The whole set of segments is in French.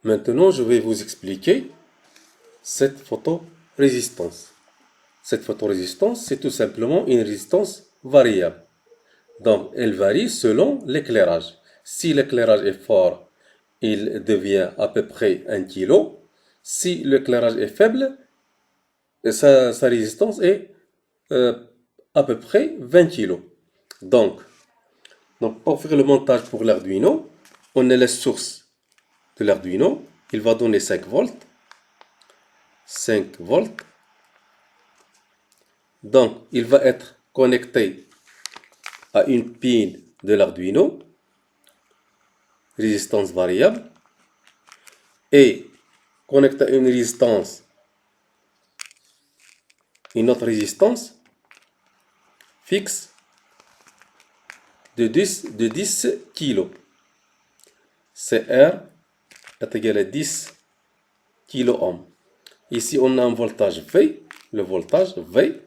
Maintenant, je vais vous expliquer cette photorésistance. Cette photorésistance, c'est tout simplement une résistance variable. Donc, elle varie selon l'éclairage. Si l'éclairage est fort, il devient à peu près 1 kg. Si l'éclairage est faible, sa résistance est à peu près 20 kg. Donc, pour faire le montage pour l'Arduino, on a la source de l'Arduino. Il va donner 5 volts. 5 volts. Donc, il va être connecté à une pin de l'Arduino, résistance variable, et connecté à une résistance, une autre résistance fixe de 10 kg. CR est égal à 10 kΩ. Ici, on a un voltage V, le voltage V.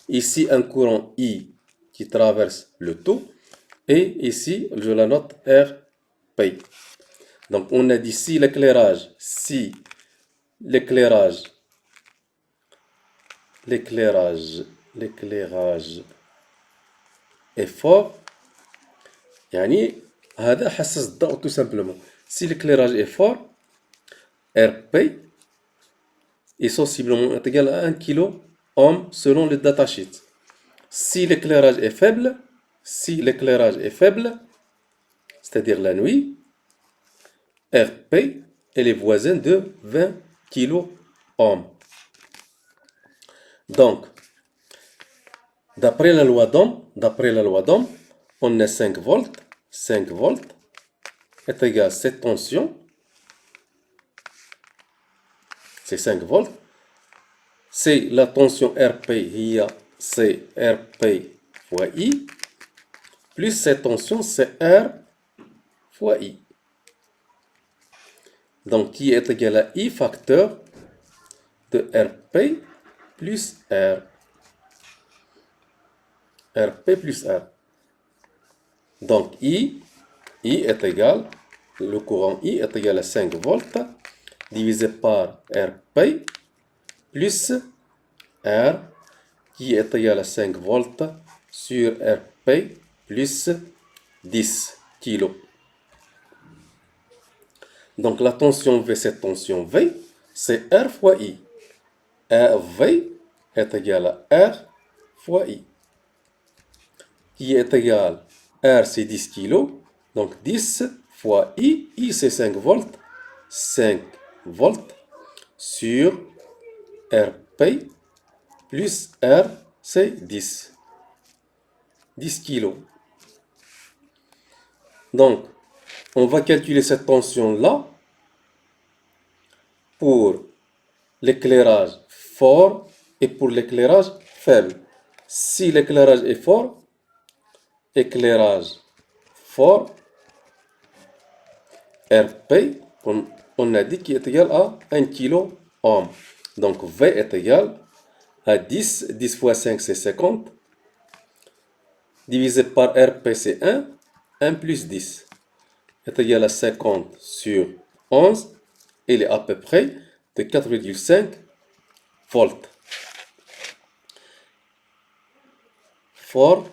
Ici, un courant I qui traverse le tout. Et ici, je la note RP. Donc, on a dit si l'éclairage est fort, يعني هذا حساس الضوء tout simplement. Si l'éclairage est fort, RP est sensiblement égal à 1 kΩ selon le datasheet. Si l'éclairage est faible, c'est-à-dire la nuit, RP elle est voisine de 20 kΩ. Donc, d'après la loi d'Ohm, on a 5 volts. 5 volts est égal à cette tension. C'est 5 volts. C'est la tension RP, c'est RP fois I, plus cette tension, c'est R fois I. Donc, qui est égal à I facteur de RP plus R. RP plus R. Donc, I est égal, le courant I est égal à 5 volts divisé par RP plus R qui est égal à 5 volts sur RP plus 10 kg. Donc, la tension V, cette tension V, c'est R fois I. V est égal à R fois I. Qui est égal à R, c'est 10 kg. Donc, 10 fois I c'est 5 volts. 5 volts sur RP plus R, c'est 10. 10 kg. Donc, on va calculer cette tension-là pour l'éclairage fort et pour l'éclairage faible. Si l'éclairage est fort, RP, on a dit qu'il est égal à 1 kΩ. Donc V est égal à 10. 10 fois 5, c'est 50. Divisé par RP, c'est 1. 1 plus 10 est égal à 50 sur 11. Il est à peu près de 4,5 volts. Fort.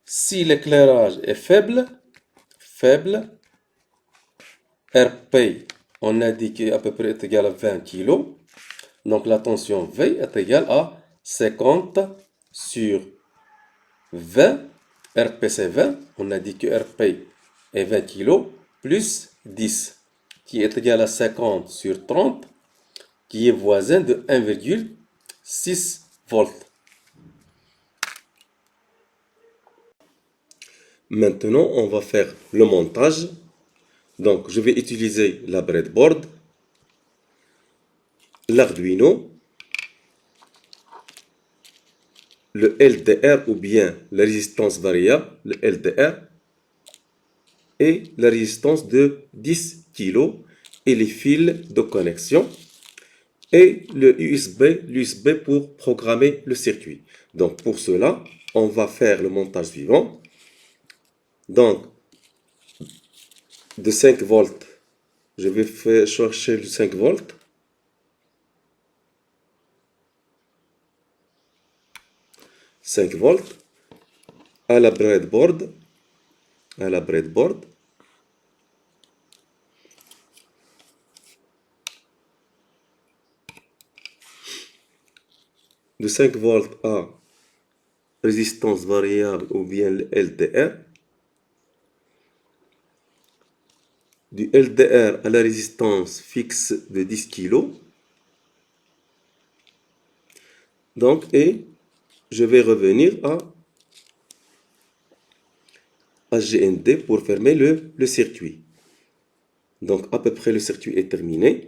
Si l'éclairage est faible, RP, on a dit qu'il est à peu près égal à 20 kg. Donc la tension V est égale à 50 sur 20. RP c'est 20. On a dit que RP est 20 kg plus 10 qui est égal à 50 sur 30 qui est voisin de 1,6 volts. Maintenant, on va faire le montage. Donc, je vais utiliser la breadboard, l'Arduino, le LDR ou bien la résistance variable, le LDR, et la résistance de 10 kg et les fils de connexion et le l'USB pour programmer le circuit. Donc, pour cela, on va faire le montage suivant. Donc, de 5 volts, je vais faire chercher le 5 volts. 5 volts à la breadboard. À la breadboard. De 5 volts à résistance variable ou bien LDR. Du LDR à la résistance fixe de 10 kg. Donc, et je vais revenir à GND pour fermer le circuit. Donc, à peu près le circuit est terminé.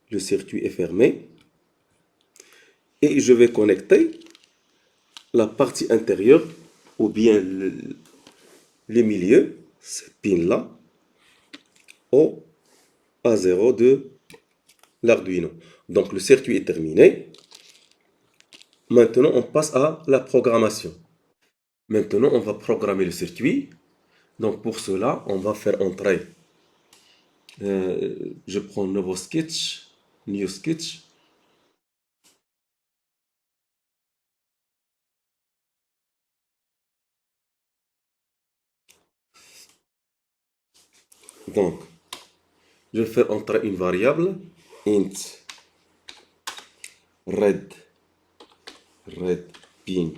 Le circuit est fermé. Et je vais connecter la partie intérieure ou bien le milieu, cette pin-là, au A0 de l'Arduino. Donc, le circuit est terminé. Maintenant, on passe à la programmation. Maintenant, on va programmer le circuit. Donc, pour cela, on va faire entrer. Je prends nouveau sketch, new sketch. Donc, je vais faire entrer une variable int red pin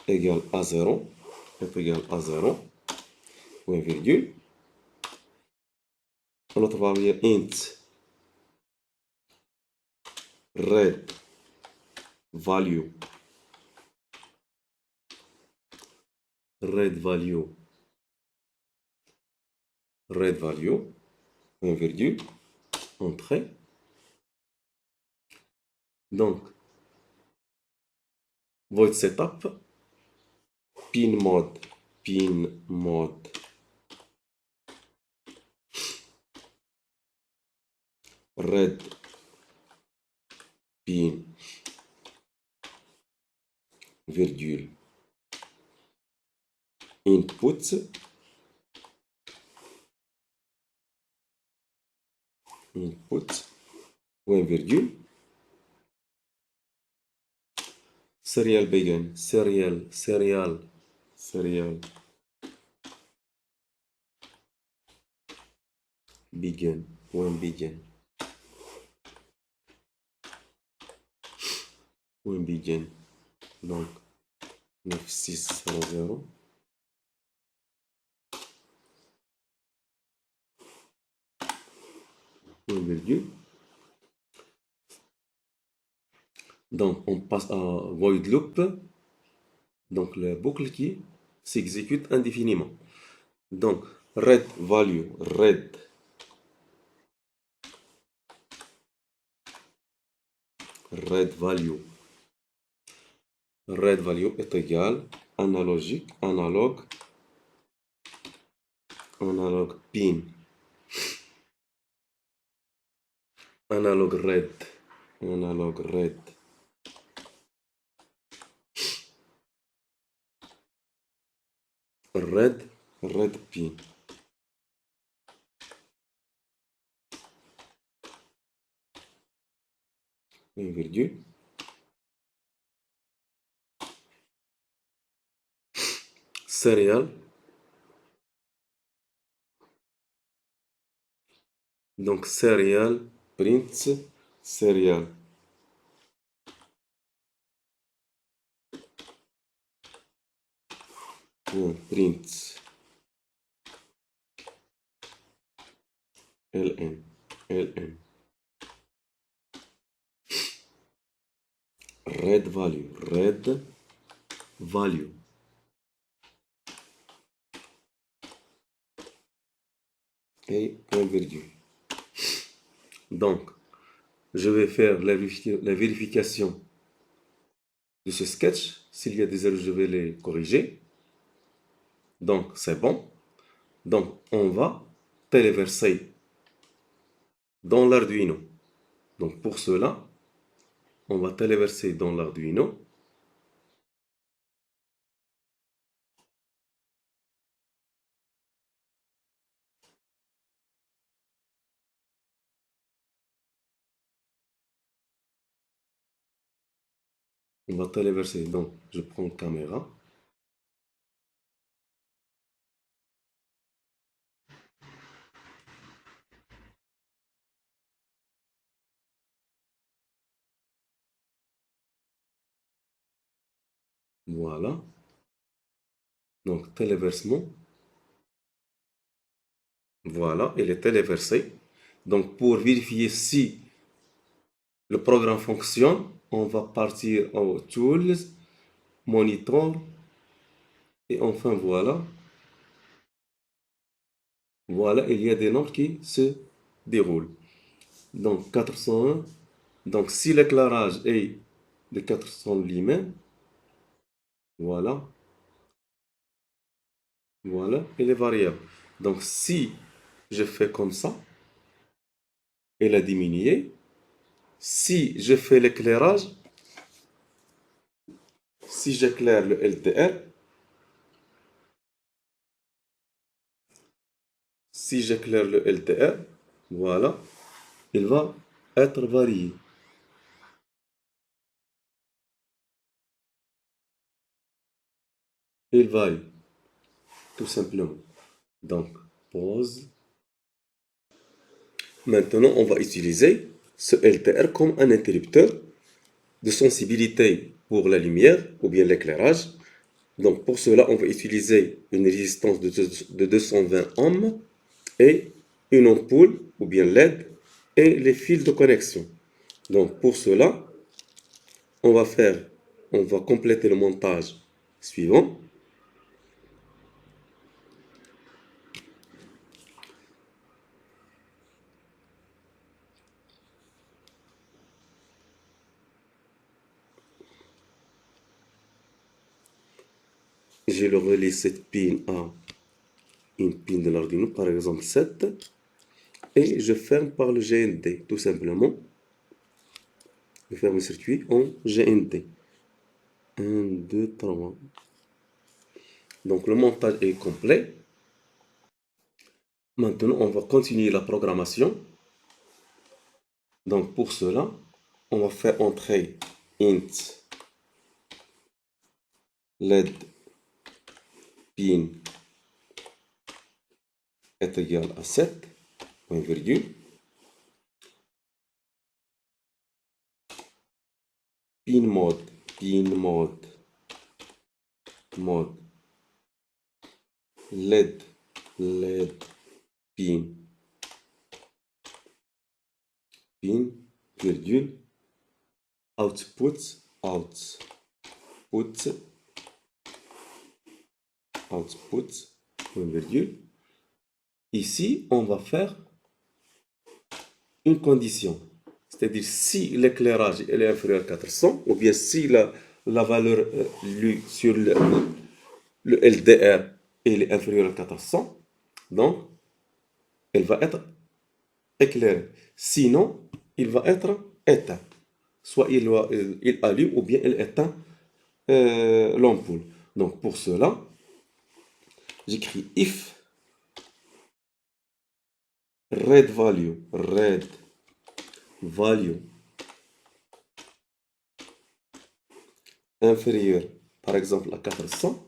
égale à 0, est égal à 0, point virgule. L'autre variable int red value point virgule, entrée. Donc, void setup, pin mode, red pin, virgule, input, point virgule, serial begin, serial, begin, point begin, donc 9600, point virgule. Donc, on passe à void loop. Donc, la boucle qui s'exécute indéfiniment. Donc, red value est égal analogue pin, analogue red pin. Une virgule. Serial. Donc, serial prints serial. Prints ln red value et point virgule. Donc, je vais faire la vérification de ce sketch. S'il y a des erreurs, je vais les corriger. Donc, c'est bon. Donc, on va téléverser dans l'Arduino. Donc, pour cela, on va téléverser dans l'Arduino On va téléverser. Donc, je prends une caméra. Voilà. Donc, téléversement. Voilà, il est téléversé. Donc, pour vérifier si le programme fonctionne, on va partir au Tools, Monitor, et enfin voilà. Voilà, il y a des nombres qui se déroulent. Donc 401. Donc si l'éclairage est de 400 lumens, voilà, voilà, il est variable. Donc si je fais comme ça, il a diminué. Si je fais l'éclairage, si j'éclaire le LTR, si j'éclaire le LTR, voilà, il va être varié. Il varie, tout simplement. Donc, pause. Maintenant, on va utiliser ce LTR comme un interrupteur de sensibilité pour la lumière ou bien l'éclairage. Donc, pour cela, on va utiliser une résistance de 220 ohms et une ampoule ou bien LED et les fils de connexion. Donc, pour cela, on va compléter le montage suivant. Je le relie cette pin à une pin de l'Arduino, par exemple 7, et je ferme par le GND, tout simplement. Je ferme le circuit en GND. 1, 2, 3. Donc le montage est complet. Maintenant, on va continuer la programmation. Donc pour cela, on va faire entrer int LED pin est égal à 7, point virgule. Pin mode, LED pin, virgule, output, point virgule. Ici, on va faire une condition. C'est-à-dire si l'éclairage est inférieur à 400, ou bien si la valeur lue sur le LDR est inférieure à 400, donc elle va être éclairée. Sinon, il va être éteint. Soit il allume ou bien il éteint l'ampoule. Donc pour cela, j'écris if red value inférieur par exemple à 400.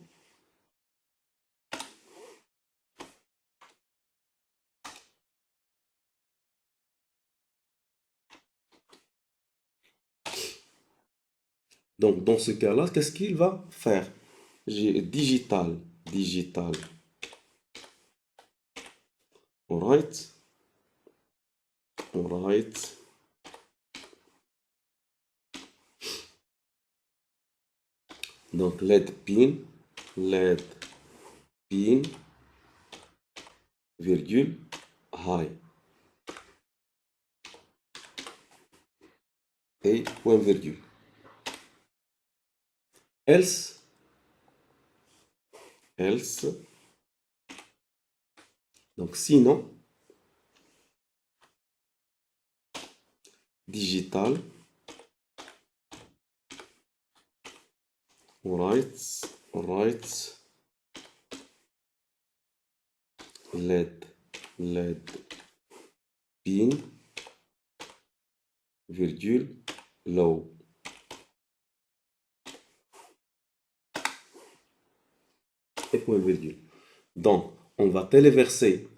Donc dans ce cas-là, qu'est-ce qu'il va faire? J'ai digital. Alright. Donc LED pin, virgule, high. Et point virgule. Else, donc sinon, digital, alright, LED pin, virgule, low. et point virgule. Donc, on va téléverser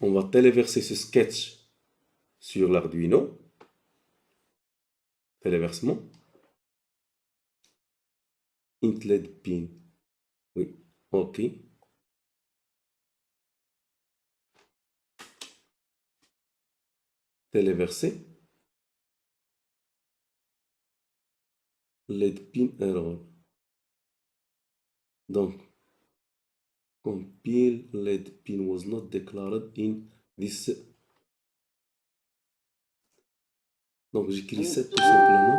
ce sketch sur l'Arduino. Téléversement. Int LED pin. Oui, OK. Téléverser. LED pin error. Donc, compile LED pin was not declared in this. Donc, j'écris 7 tout simplement.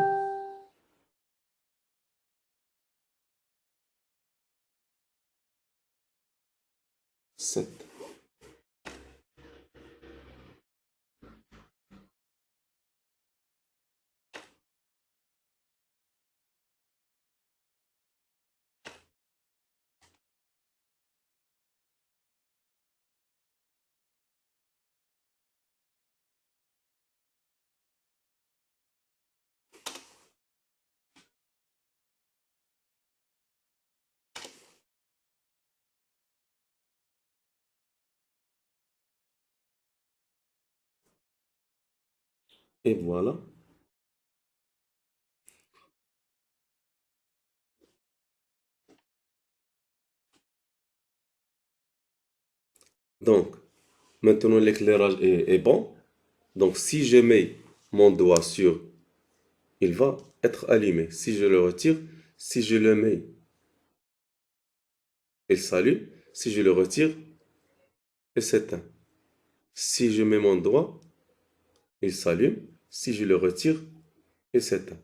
Sept. Et voilà. Donc, maintenant l'éclairage est bon. Donc, si je mets mon doigt sur, il va être allumé. Si je le retire, si je le mets, il s'allume. Si je le retire, il s'éteint. Si je mets mon doigt, il s'allume. Si je le retire, il s'éteint.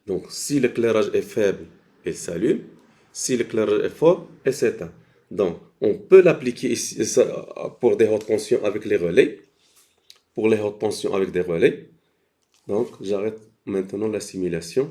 Donc, si l'éclairage est faible, il s'allume. Si l'éclairage est fort, il s'éteint. Donc, on peut l'appliquer ici pour des hautes tensions avec les relais. Pour les hautes tensions avec des relais. Donc, j'arrête maintenant la simulation.